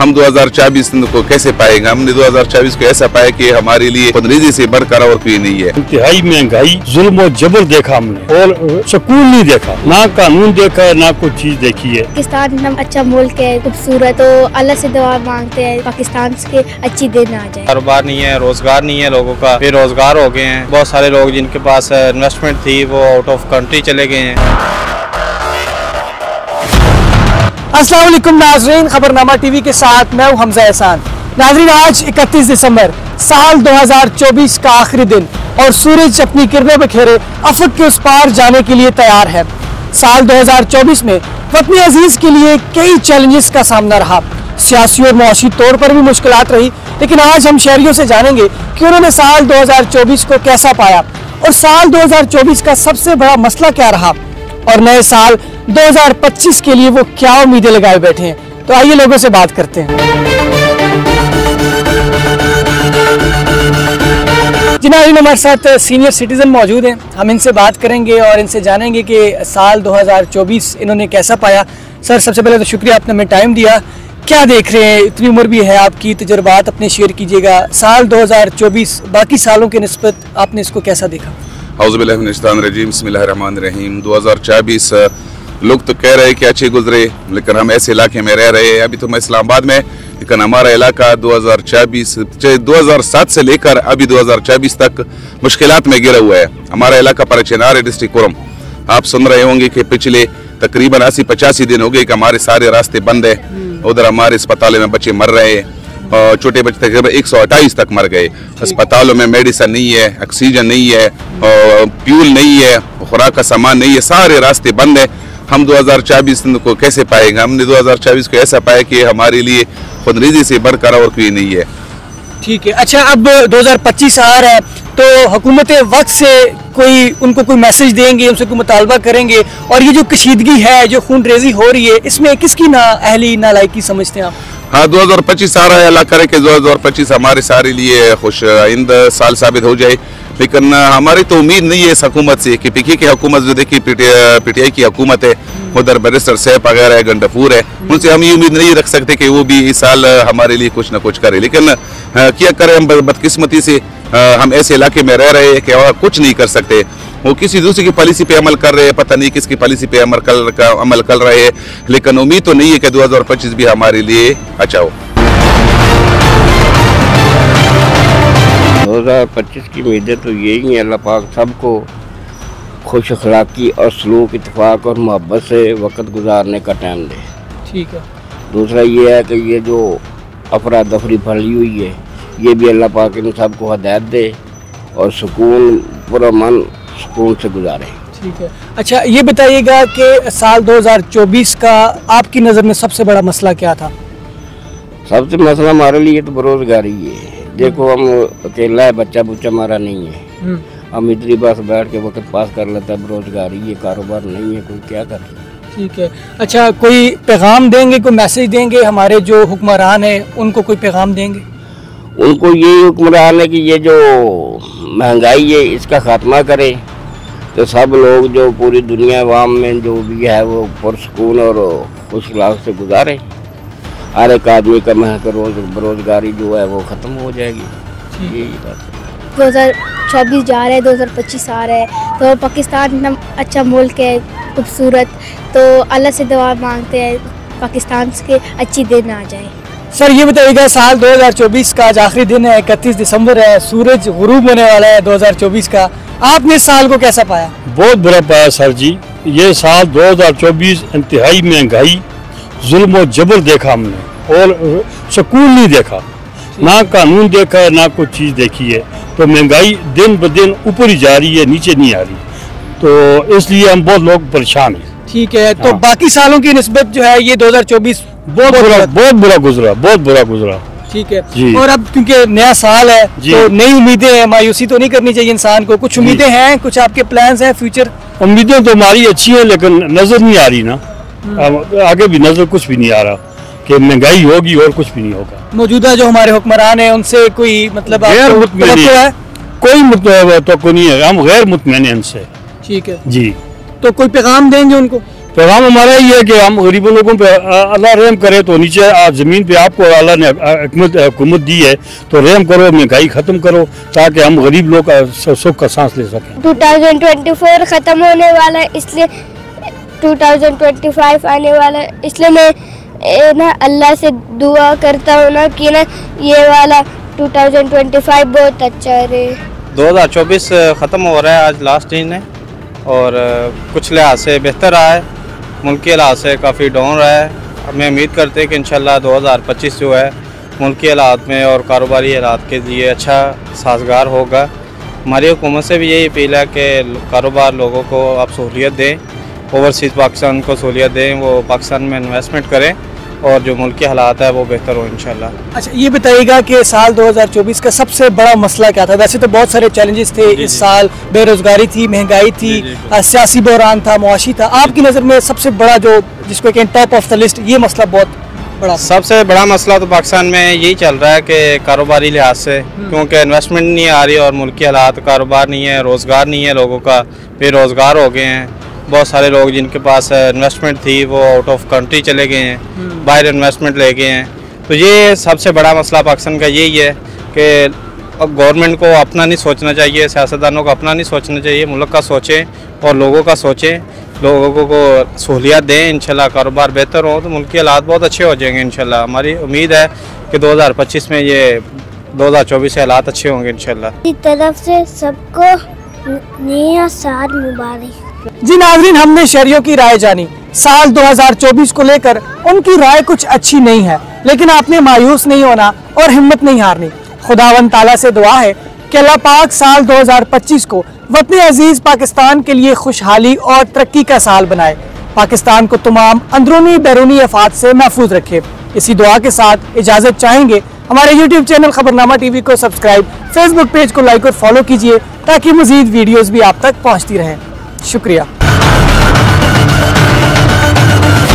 हम 2024 को कैसे पाएंगे। हमने 2024 को ऐसा पाया कि हमारे लिए खुदरीजी से बढ़कर और कोई नहीं है। इंतहाई महंगाई, जुल्म और जबर देखा हमने और सुकून नहीं देखा, ना कानून देखा है, ना कोई चीज देखी है। पाकिस्तान हम अच्छा मुल्क है, खूबसूरत, तो अल्लाह से दुआ मांगते हैं पाकिस्तान के अच्छी दिन आ जाए। कारोबार नहीं है, रोजगार नहीं है, लोगों का बेरोजगार हो गए हैं। बहुत सारे लोग जिनके पास इन्वेस्टमेंट थी वो आउट ऑफ कंट्री चले गए हैं। अस्सलाम वालेकुम नाजरीन, खबरनामा टीवी के साथ मैं हूं हमजा एहसान। नाजरीन, आज 31 दिसंबर साल 2024 का आखिरी दिन और सूरज अपनी किरणें बिखेरे अफक के उस पार जाने के लिए तैयार है। साल 2024 में वतन अजीज के लिए कई चैलेंजेस का सामना रहा, सियासी और मुआशी तौर पर भी मुश्किलात रही, लेकिन आज हम शहरियों से जानेंगे कि उन्होंने साल 2024 को कैसा पाया और साल 2024 का सबसे बड़ा मसला क्या रहा और नए साल 2025 के लिए वो क्या उम्मीदें लगाए बैठे हैं। तो आइए लोगों से बात करते हैं। जिन्हें हमारे साथ सीनियर सिटीजन मौजूद हैं, हम इनसे बात करेंगे और इनसे जानेंगे कि साल 2024 इन्होंने कैसा पाया। सर, सबसे पहले तो शुक्रिया, आपने हमें टाइम दिया। क्या देख रहे हैं, इतनी उम्र भी है आपकी, तजुर्बात अपने शेयर कीजिएगा। साल 2024 बाकी सालों के निस्बत आपने इसको कैसा देखा? औज़ुबिल्लाहिमिनश्शैतानिर्रजीम, बिस्मिल्लाहिर्रहमानिर्रहीम। 2024 लोग तो कह रहे हैं कि अच्छे गुजरे, लेकिन हम ऐसे इलाके में रह रहे हैं। अभी तो मैं इस्लामाबाद में, लेकिन हमारा इलाका 2007 से लेकर अभी 2024 तक मुश्किलात में गिरा हुआ है। हमारा इलाका परचनार है, डिस्ट्रिक्ट कोरम। आप सुन रहे होंगे कि पिछले तकरीबन 80-85 दिन हो गए कि हमारे सारे रास्ते बंद है। उधर हमारे अस्पतालों में बच्चे मर रहे हैं और छोटे बच्चे तकरीबन 128 तक मर गए। अस्पतालों में मेडिसिन नहीं है, ऑक्सीजन नहीं है, फ्यूल नहीं है, खुराक का सामान नहीं है, सारे रास्ते बंद है। हम 2024 को कैसे पाएंगे। हमने 2024 को ऐसा पाया कि हमारे लिए खुदरीजी से बढ़कर और कोई नहीं है। ठीक है, अच्छा, अब 2025 आ रहा है तो हुकूमत वक्त से उनको कोई मैसेज देंगे, उनसे कोई मुतालबा करेंगे, और ये जो कशीदगी है, जो खून रेजी हो रही है, इसमें किसकी नाअहली नालायकी समझते हैं आप? हाँ, 2025 आ रहा है। अल्लाह करे कि 2025 हमारे सारे लिए खुश आइंद साल साबित हो जाए, लेकिन हमारी तो उम्मीद नहीं है इस हुकूमत से कि पीके की हुकूमत जो देखिए पीटीआई की हुकूमत है, उधर बैरिस्टर सैफ वगैरह है, गंडापुर है, उनसे हम ये उम्मीद नहीं रख सकते कि वो भी इस साल हमारे लिए कुछ ना कुछ करे। लेकिन क्या करें, हम बदकिस्मती से हम ऐसे इलाके में रह रहे हैं कि और कुछ नहीं कर सकते। वो किसी दूसरे की पॉलिसी पे अमल कर रहे हैं, पता नहीं किसकी पॉलिसी पे अमल कर रहे हैं, लेकिन उम्मीद तो नहीं है कि 2025 भी हमारे लिए अच्छा हो। 2025 की उम्मीदें तो यही है, अल्लाह पाक सबको खुश अखलाकी और सलूक, इत्तेफाक और मोहब्बत से वक्त गुजारने का टाइम दे। ठीक है। दूसरा ये है कि ये जो अफरा दफरी फैली हुई है, ये भी अल्लाह पाक इन सबको हदायत दे और सुकून, पूरा मन सुकून से गुजारे। ठीक है, अच्छा, ये बताइएगा कि साल 2024 का आपकी नज़र में सबसे बड़ा मसला क्या था? सबसे मसला हमारे लिए तो बेरोजगारी है। देखो, हम अकेला है, बच्चा बुच्चा हमारा नहीं है, हम इतनी बस बैठ के वक्त पास कर लेता है। बेरोजगारी है, कारोबार नहीं है, कोई क्या करे। ठीक है, अच्छा, कोई पैगाम देंगे, कोई मैसेज देंगे हमारे जो हुक्मरान हैं, उनको कोई पैगाम देंगे? उनको ये हुक्मरान है कि ये जो महंगाई है इसका खात्मा करे, तो सब लोग जो पूरी दुनिया अवाम में जो भी है वो पुरसकून और खुशहाल से गुजारे। हर एक आदमी का बेरोजगारी जो है वो ख़त्म हो जाएगी। यही बात है। 2024 जा रहा है, 2025 आ रहा है, तो पाकिस्तान हम अच्छा मुल्क है, खूबसूरत, तो अल्लाह से दुआ मांगते हैं पाकिस्तान के अच्छी दिन आ जाए। सर, ये बताइएगा, साल 2024 का आज आखिरी दिन है, 31 दिसंबर है, सूरज गुरूब होने वाला है 2024 का। आपने इस साल को कैसा पाया? बहुत बुरा पाया सर जी। ये साल 2024 इंतहाई महंगाई, जुल्म और जबर देखा हमने और सुकून नहीं देखा, ना कानून देखा है, ना कोई चीज़ देखी है। तो महंगाई दिन ब दिन ऊपर ही जा रही है, नीचे नहीं आ रही, तो इसलिए हम बहुत लोग परेशान हैं। ठीक है, तो बाकी सालों की निस्बत जो है ये 2024 बहुत बुरा गुजरा। ठीक है, और अब क्योंकि नया साल है तो नई उम्मीदें हैं, मायूसी तो नहीं करनी चाहिए इंसान को। कुछ उम्मीदें हैं, कुछ आपके प्लान्स हैं फ्यूचर? उम्मीदें तो हमारी अच्छी हैं, लेकिन नजर नहीं आ रही ना, आगे भी नजर कुछ भी नहीं आ रहा कि महंगाई होगी और कुछ भी नहीं होगा। मौजूदा जो हमारे हुक्मरान हैं उनसे कोई मतलब है? कोई तो नहीं है, हम गैर मुतमईन हैं उनसे। ठीक है जी। तो कोई पैगाम देंगे उनको? पैगाम हमारा ये है कि हम गरीबों लोगों पे अल्लाह रहम करे। तो नीचे ज़मीन पे आपको अल्लाह ने हुकूमत दी है, तो रहम करो, महंगाई ख़त्म करो, ताकि हम गरीब लोग सुख का सांस ले सकें। 2024 ख़त्म होने वाला है, इसलिए 2025 आने वाला है, इसलिए मैं ना अल्लाह से दुआ करता हूँ ना कि ना ये वाला 2025 बहुत अच्छा रहे। 2024 ख़त्म हो रहा है, आज लास्ट दिन है और कुछ लिहाज से बेहतर रहा है, मुल्क के लिहाज से काफ़ी डाउन रहा है। हमें उम्मीद करते हैं कि इंशाल्लाह 2025 जो है मुल्क के हालात में और कारोबारी हालात के लिए अच्छा साजगार होगा। हमारी हुकूमत से भी यही अपील है कि कारोबार लोगों को आप सहूलियत दें, ओवरसीज़ पाकिस्तान को सहूलियत दें, वो पाकिस्तान में इन्वेस्टमेंट करें और जो मुल्क के हालात है वो बेहतर हो इंशाल्लाह। अच्छा, ये बताइएगा कि साल 2024 का सबसे बड़ा मसला क्या था? वैसे तो बहुत सारे चैलेंजेस थे इस साल, बेरोजगारी थी, महंगाई थी, सियासी बहरान था, मुआशी था। आपकी नज़र में सबसे बड़ा जो जिसको कहें टॉप ऑफ द लिस्ट, ये मसला बहुत बड़ा? सबसे बड़ा मसला तो पाकिस्तान में यही चल रहा है कि कारोबारी लिहाज से, क्योंकि इन्वेस्टमेंट नहीं आ रही और मुल्क के हालात, कारोबार नहीं है, रोज़गार नहीं है, लोगों का बेरोज़गार हो गए हैं। बहुत सारे लोग जिनके पास इन्वेस्टमेंट थी वो आउट ऑफ कंट्री चले गए हैं, बाहर इन्वेस्टमेंट ले गए हैं। तो ये सबसे बड़ा मसला पाकिस्तान का यही है कि अब गवर्नमेंट को अपना नहीं सोचना चाहिए, सियासतदानों को अपना नहीं सोचना चाहिए, मुल्क का सोचें और लोगों का सोचें, लोगों को सहूलियत दें। इंशाल्लाह कारोबार बेहतर हो तो मुल्क के हालात बहुत अच्छे हो जाएंगे इंशाल्लाह। हमारी उम्मीद है कि 2025 में ये 2024 से हालात अच्छे होंगे इंशाल्लाह। इस तरफ से सबको नया साल मुबारक। जी नाज़रीन, हमने शहरियों की राय जानी। साल 2024 को लेकर उनकी राय कुछ अच्छी नहीं है, लेकिन आपने मायूस नहीं होना और हिम्मत नहीं हारनी। खुदावंद ताला से दुआ है कि अल्लाह पाक साल 2025 को वतन अजीज पाकिस्तान के लिए खुशहाली और तरक्की का साल बनाए, पाकिस्तान को तमाम अंदरूनी बैरूनी आफात से महफूज रखे। इसी दुआ के साथ इजाज़त चाहेंगे। हमारे YouTube चैनल खबरनामा टीवी को सब्सक्राइब, फेसबुक पेज को लाइक और फॉलो कीजिए ताकि मज़ीद वीडियोज़ भी आप तक पहुँचती रहें। शुक्रिया।